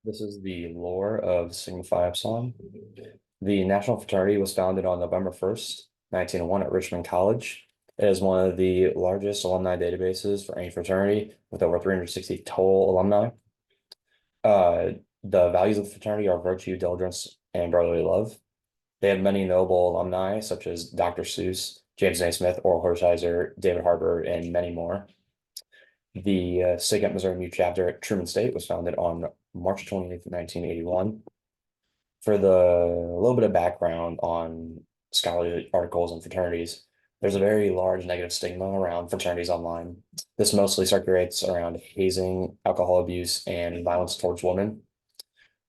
This is the lore of Sigma Phi Epsilon. The National Fraternity was founded on November 1st, 1901 at Richmond College. It is one of the largest alumni databases for any fraternity with over 360 total alumni. Uh, the values of the fraternity are virtue, diligence, and brotherly love. They have many notable alumni such as Dr. Seuss, James Naismith, Oral Hershiser, David Harbour, and many more. The SIG Missouri Mu chapter at Truman State was founded on March 28th, 1981. For the little bit of background on scholarly articles and fraternities, there's a very large negative stigma around fraternities online. This mostly circulates around hazing, alcohol abuse, and violence towards women.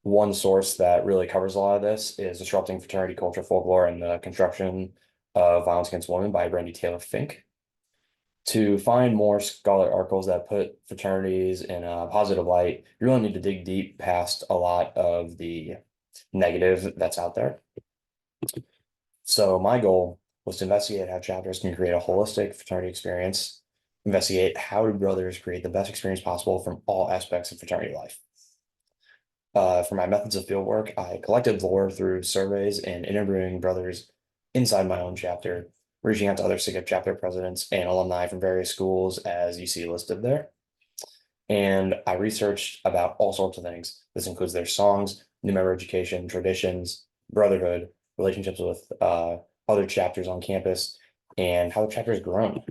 One source that really covers a lot of this is Disrupting Fraternity Culture, Folklore, and the Construction of Violence Against Women by Brandy Taylor Fink. To find more scholar articles that put fraternities in a positive light, you really need to dig deep past a lot of the negative that's out there. So my goal was to investigate how chapters can create a holistic fraternity experience, investigate how do brothers create the best experience possible from all aspects of fraternity life. For my methods of fieldwork, I collected lore through surveys and interviewing brothers inside my own chapter, reaching out to other SIGEP chapter presidents and alumni from various schools, as you see listed there. And I researched about all sorts of things. This includes their songs, new member education, traditions, brotherhood, relationships with other chapters on campus, and how the chapter has grown.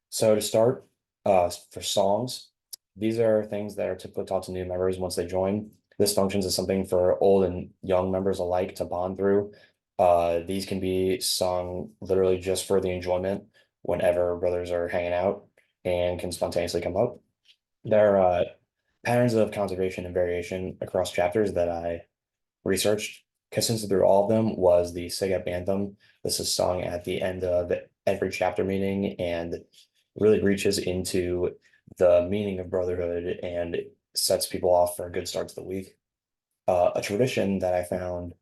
So to start, for songs, these are things that are typically taught to new members once they join. This functions as something for old and young members alike to bond through. These can be sung literally just for the enjoyment whenever brothers are hanging out and can spontaneously come up. There are patterns of conservation and variation across chapters that I researched. Consistent through all of them was the SIGEP anthem. This is sung at the end of every chapter meeting and really reaches into the meaning of brotherhood and sets people off for a good start to the week. A tradition that I found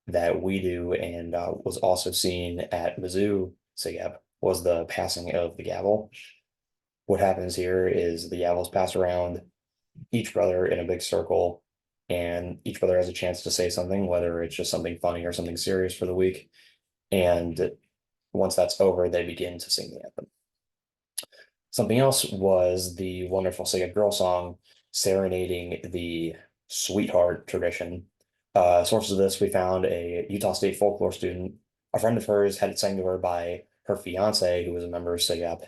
that we do and was also seen at Mizzou SIGEP was the passing of the gavel. What happens here is the gavel is passed around each brother in a big circle, and each brother has a chance to say something, whether it's just something funny or something serious for the week. And once that's over, they begin to sing the anthem. Something else was the wonderful Sing a Girl song serenading the sweetheart tradition. Sources of this, we found a Utah State folklore student. A friend of hers had it sang to her by her fiance, who was a member of SIGEP.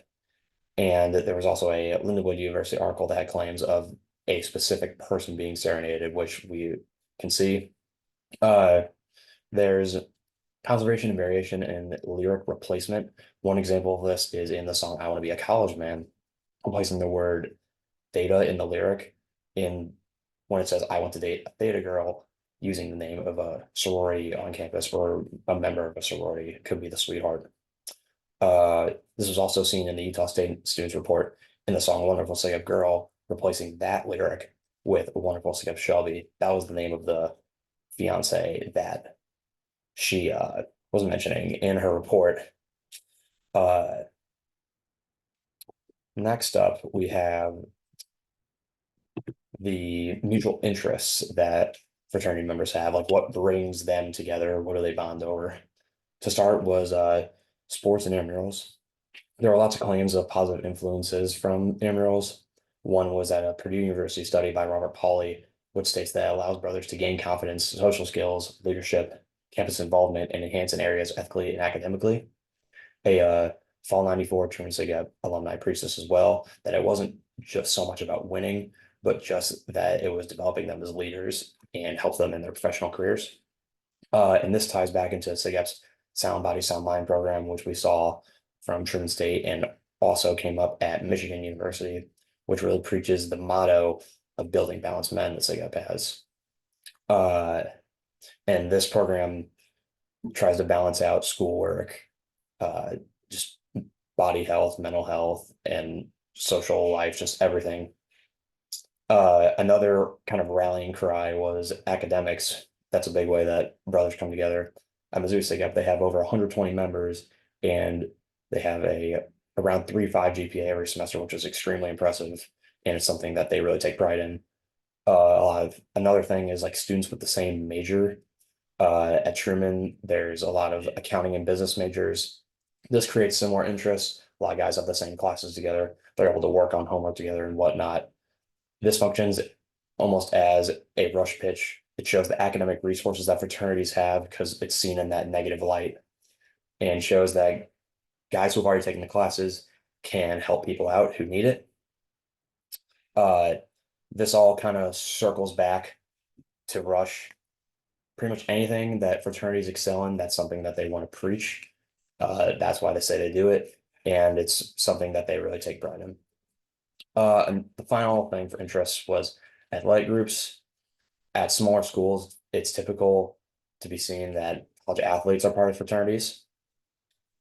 And there was also a Lindenwood University article that had claims of a specific person being serenaded, which we can see. There's conservation and variation in lyric replacement. One example of this is in the song I Want to Be a College Man, replacing the word theta in the lyric in when it says I want to date a theta girl, using the name of a sorority on campus or a member of a sorority. It could be the sweetheart. This was also seen in the Utah State Students Report in the song Wonderful Sing Girl, replacing that lyric with Wonderful Sing Shelby. That was the name of the fiance that she was mentioning in her report. Next up, we have the mutual interests that fraternity members have, like what brings them together, what do they bond over? To start was sports and intramurals. There are lots of claims of positive influences from intramurals. One was at a Purdue University study by Robert Pauley, which states that it allows brothers to gain confidence, social skills, leadership, campus involvement, and enhance in areas ethically and academically. A Fall 94 Truman SIGEP alumni preached this as well, that it wasn't just so much about winning, but just that it was developing them as leaders and help them in their professional careers. And this ties back into SIGEP's Sound Body, Sound Mind program, which we saw from Truman State and also came up at Michigan University, which really preaches the motto of building balanced men that SIGEP has. And this program tries to balance out schoolwork, just body health, mental health, and social life, just everything. Another kind of rallying cry was academics. That's a big way that brothers come together. At Mizzou SIGEP, they have over 120 members, and they have a around 3.5 GPA every semester, which is extremely impressive. and it's something that they really take pride in. Another thing is like students with the same major. At Truman, there's a lot of accounting and business majors. This creates similar interests. A lot of guys have the same classes together. They're able to work on homework together and whatnot. This functions almost as a rush pitch. It shows the academic resources that fraternities have because it's seen in that negative light and shows that guys who've already taken the classes can help people out who need it. Uh, this all kind of circles back to Rush. Pretty much anything that fraternities excel in, that's something that they want to preach. That's why they say they do it, and it's something that they really take pride in. And the final thing for interest was athletic groups. At smaller schools, it's typical to be seen that college athletes are part of fraternities.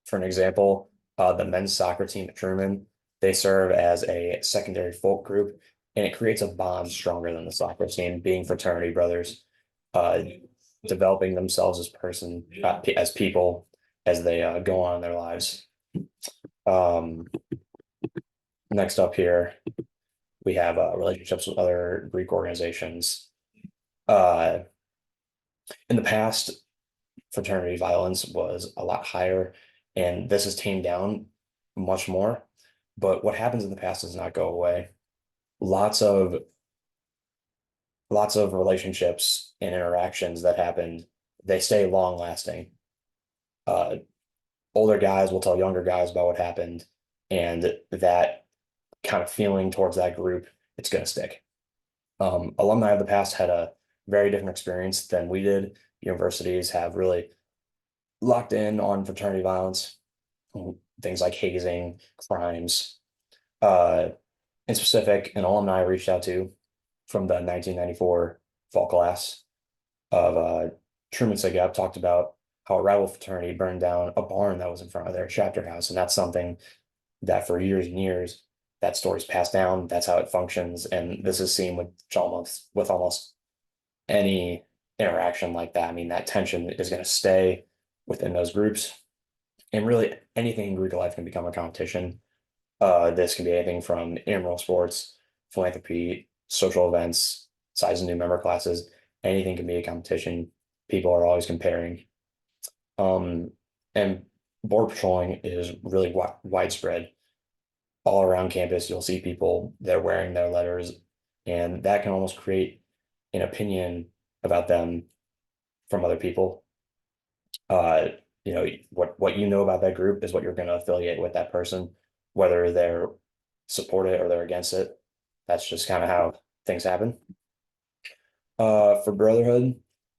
For an example, the men's soccer team at Truman, they serve as a secondary folk group, and it creates a bond stronger than the soccer team, being fraternity brothers, uh, developing themselves as people, as they go on in their lives. Um, Next up here, we have relationships with other Greek organizations. Uh, in the past, fraternity violence was a lot higher, and this is tamed down much more. But what happens in the past does not go away. Lots of lots of relationships and interactions that happened, they stay long lasting. Uh, Older guys will tell younger guys about what happened, and that kind of feeling towards that group, it's going to stick. Alumni of the past had a very different experience than we did. Universities have really locked in on fraternity violence, things like hazing, crimes. Uh, in specific, an alumni I reached out to from the 1994 fall class of Truman Sigap talked about how a rival fraternity burned down a barn that was in front of their chapter house. And that's something that for years and years, that story's passed down. That's how it functions. And this is seen with almost any interaction like that. I mean, that tension is going to stay within those groups. And really anything in Greek life can become a competition. This can be anything from intramural sports, philanthropy, social events, size of new member classes. Anything can be a competition. People are always comparing. Um, and border patrolling is really widespread. All around campus, you'll see people that are wearing their letters, and that can almost create an opinion about them from other people. Uh, what you know about that group is what you're going to affiliate with that person, whether they're support it or they're against it. That's just kind of how things happen. For Brotherhood,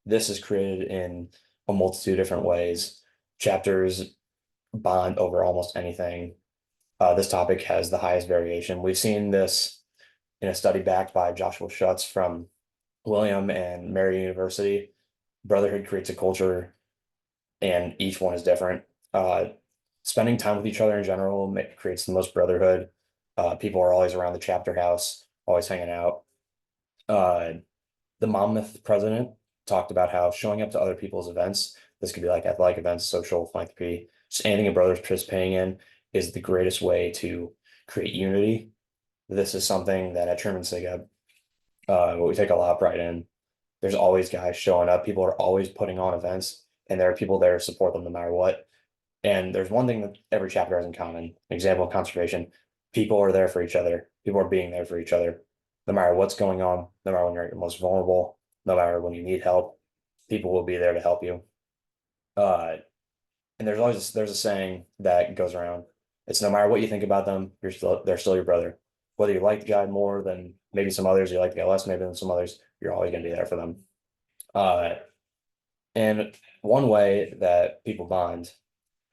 this is created in a multitude of different ways. Chapters bond over almost anything. This topic has the highest variation. We've seen this in a study backed by Joshua Schutz from William and Mary University. Brotherhood creates a culture, and each one is different. Spending time with each other in general creates the most brotherhood. People are always around the chapter house, always hanging out. Uh, the Monmouth president talked about how showing up to other people's events, this could be like athletic events, social philanthropy, just anything a brother's participating in, is the greatest way to create unity. This is something that at Truman Sigub, we take a lot of pride in. There's always guys showing up. People are always putting on events, and there are people there to support them no matter what. And there's one thing that every chapter has in common. Example of conservation. People are there for each other. People are being there for each other. No matter what's going on, no matter when you're most vulnerable, no matter when you need help, people will be there to help you. Uh, and there's a saying that goes around. It's no matter what you think about them, they're still your brother. Whether you like the guy more than maybe some others, you like the guy less maybe than some others, you're always gonna be there for them. Uh, and one way that people bond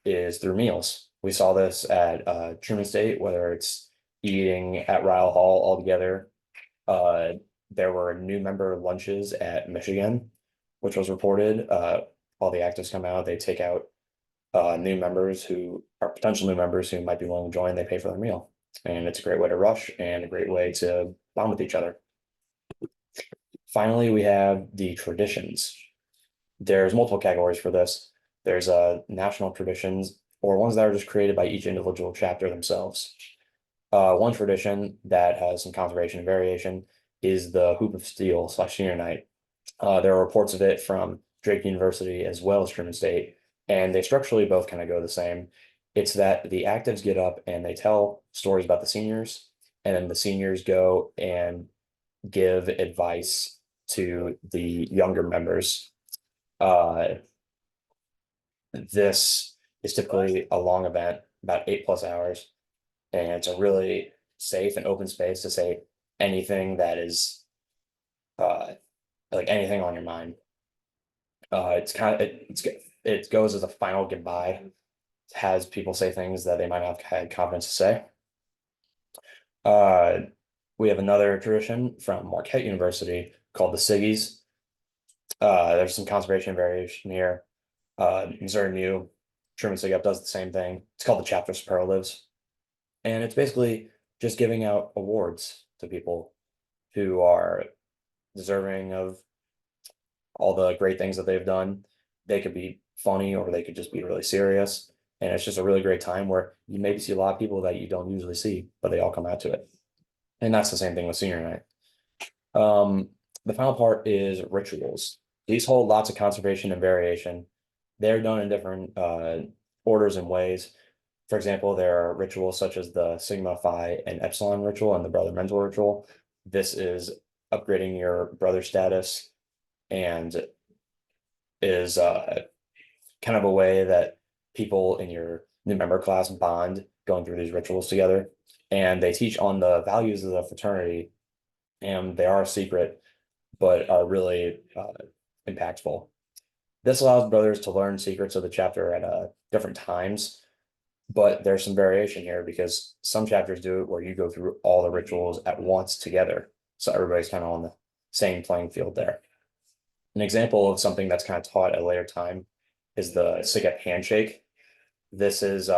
is through meals. We saw this at Truman State, whether it's eating at Ryle Hall all together. Uh, there were new member lunches at Michigan, which was reported. All the actives come out, they take out new members who are potential new members who might be willing to join, they pay for their meal. And it's a great way to rush and a great way to bond with each other. Finally, we have the traditions. There's multiple categories for this. There's national traditions or ones that are just created by each individual chapter themselves. One tradition that has some conservation and variation is the Hoop of Steel / Senior Night. There are reports of it from Drake University as well as Truman State, and they structurally both kind of go the same. It's that the actives get up and they tell stories about the seniors, and then the seniors go and give advice to the younger members. Uh, this is typically a long event, about 8+ hours, and it's a really safe and open space to say anything that is uh, like anything on your mind. It's kind of it goes as a final goodbye. It has people say things that they might not have had confidence to say. Uh, we have another tradition from Marquette University called the Siggies. There's some conservation variation here. Missouri Mu, Truman Sig Up does the same thing. It's called the Chapter of Superlatives. And it's basically just giving out awards to people who are deserving of all the great things that they've done. They could be funny or they could just be really serious. And it's just a really great time where you maybe see a lot of people that you don't usually see, but they all come out to it. And that's the same thing with senior night. The final part is rituals. These hold lots of conservation and variation. They're done in different orders and ways. For example, there are rituals such as the Sigma Phi and Epsilon ritual and the brother mentor ritual. This is upgrading your brother status and is kind of a way that people in your new member class bond going through these rituals together. And they teach on the values of the fraternity, and they are secret, but are really impactful. This allows brothers to learn secrets of the chapter at different times, but there's some variation here because some chapters do it where you go through all the rituals at once together. So everybody's kind of on the same playing field there. An example of something that's kind of taught at a later time is the SIGEP handshake. This is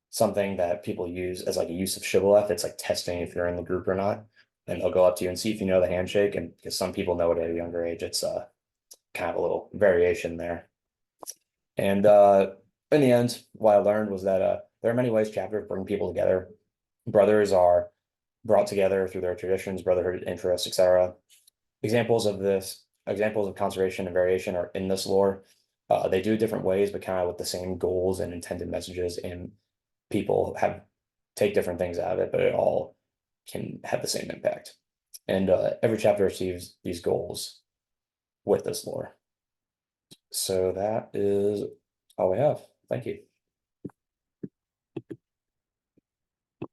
something that people use as like a use of shibboleth. It's like testing if you're in the group or not. And they'll go up to you and see if you know the handshake. And because some people know it at a younger age, it's kind of a little variation there. And in the end, what I learned was that there are many ways chapters bring people together. Brothers are brought together through their traditions, brotherhood interests, etc. Examples of conservation and variation are in this lore. They do it different ways, but kind of with the same goals and intended messages, and people have take different things out of it, but it all can have the same impact. And every chapter achieves these goals with this lore. So that is all we have. Thank you.